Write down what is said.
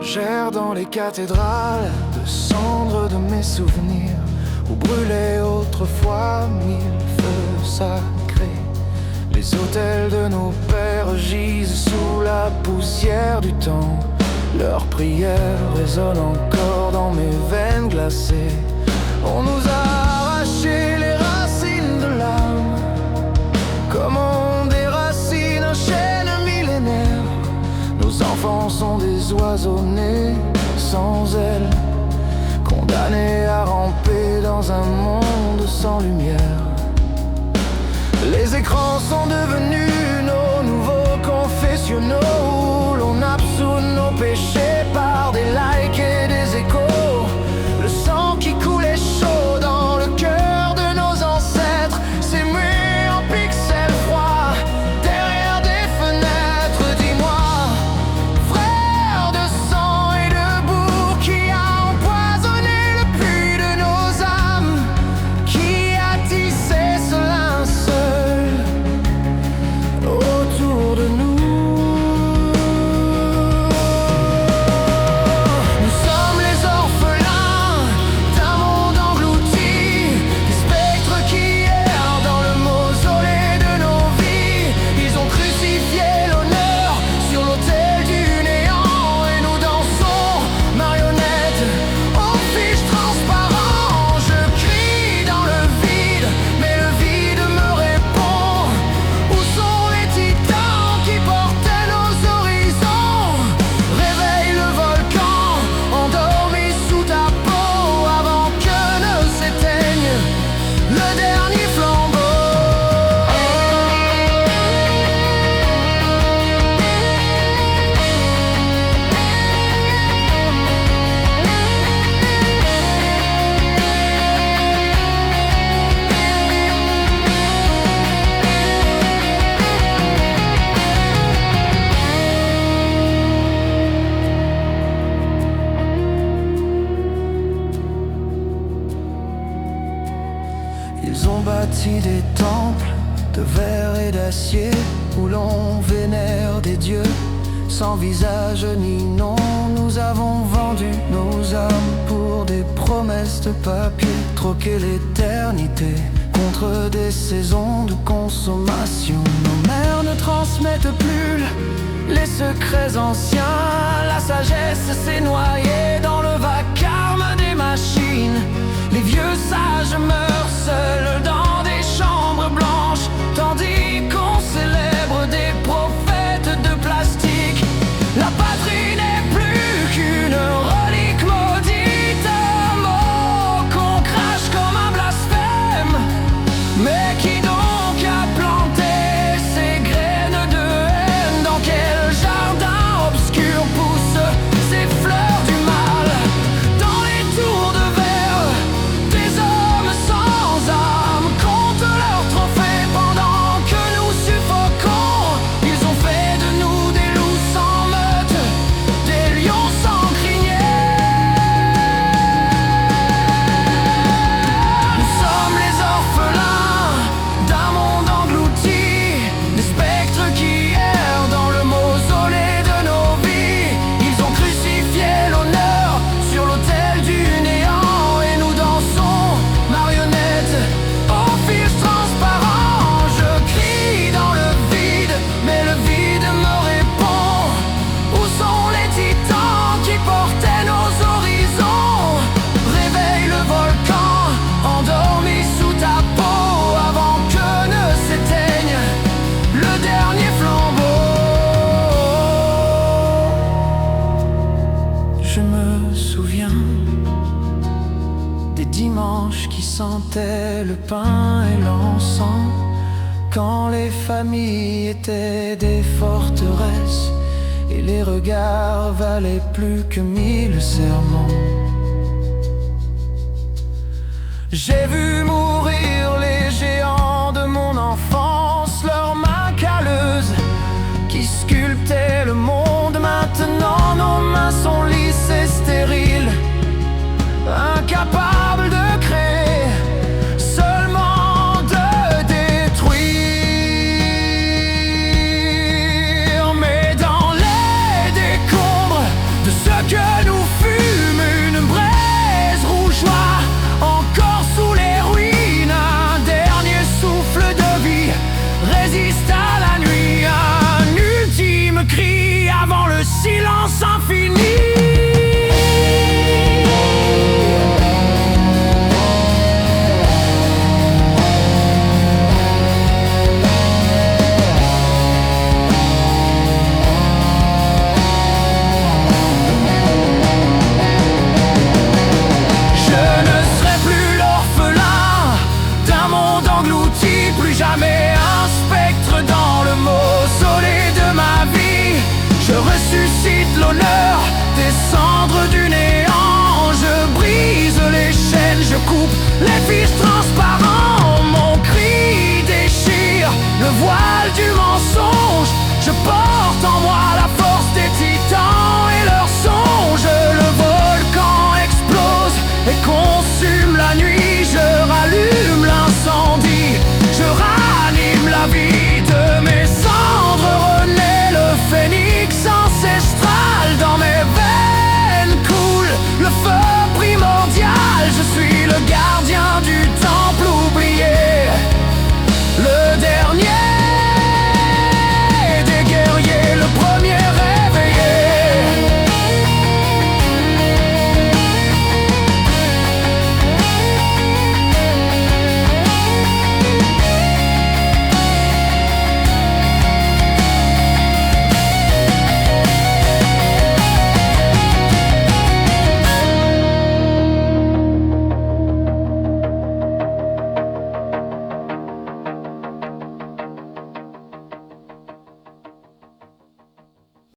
Gère dans les cathédrales de cendres de mes souvenirs, où brûlaient autrefois mille feux sacrés. Les autels de nos pères gisent sous la poussière du temps. Leurs prières résonnent encore dans mes veines glacées. On nous a arraché les racines de l'âme, comme on déracine un chêne millénaire. Nos enfants sont des oiseaux nés sans ailes, condamnés à ramper dans un monde sans lumière. Les écrans sont devenus nos nouveaux confessionnaux, où l'on absout nos péchés par des likes et des échos. Le sang qui coulait chaud dans le cœur de nos ancêtres s'est mué en pixels froids derrière des fenêtres. Dis-moi, frère de sang et de boue, qui a empoisonné le puits de nos âmes, qui a tissé ce linceul autour de nous. Ils ont bâti des temples de verre et d'acier, où l'on vénère des dieux sans visage ni nom. Nous avons vendu nos âmes pour des promesses de papier, troqué l'éternité contre des saisons de consommation. Nos mères ne transmettent plus les secrets anciens, la sagesse s'est noyée dans le vacarme des machines. Les vieux sages meurent seuls dans des chambres blanches, tandis qu'on célèbre des prophètes de plastique. La patrie n'est plus qu'une relique maudite, un mot qu'on crache comme un blasphème. Mais qui donc a planté ces graines de haine? Dans quel jardin obscur poussent ces fleurs du mal? Dans les tours de verre, des hommes sans âme comptent leurs trophées pendant que nous suffoquons. Ils ont fait de nous des loups sans meute, des lions sans crinière. Nous sommes les orphelins d'un monde englouti, des spectres qui errent dans le mausolée de nos vies. Ils ont crucifié l'honneur sur l'autel du néant, et nous dansons marionnettes aux fils transparents. Je crie dans le vide, mais le vide me répond. Où sont les titans qui portaient nos horizons? Réveille le volcan endormi sous ta peau, avant que ne s'éteigne le dernier flambeau. Je me souviens des dimanches qui sentaient le pain et l'encens, quand les familles étaient des forteresses et les regards valaient plus que 1000 serments. J'ai vu mourir les géants de mon enfance, leurs mains calleuses qui sculptaient le monde. Maintenant nos mains sont lisses et stériles, incapables de créer, seulement de détruire. Mais dans les décombres de ce que silence infini. Plus jamais un spectre dans le mausolée de ma vie. Je ressuscite l'honneur des cendres du néant. Je brise les chaînes, je coupe les fiches transparentes.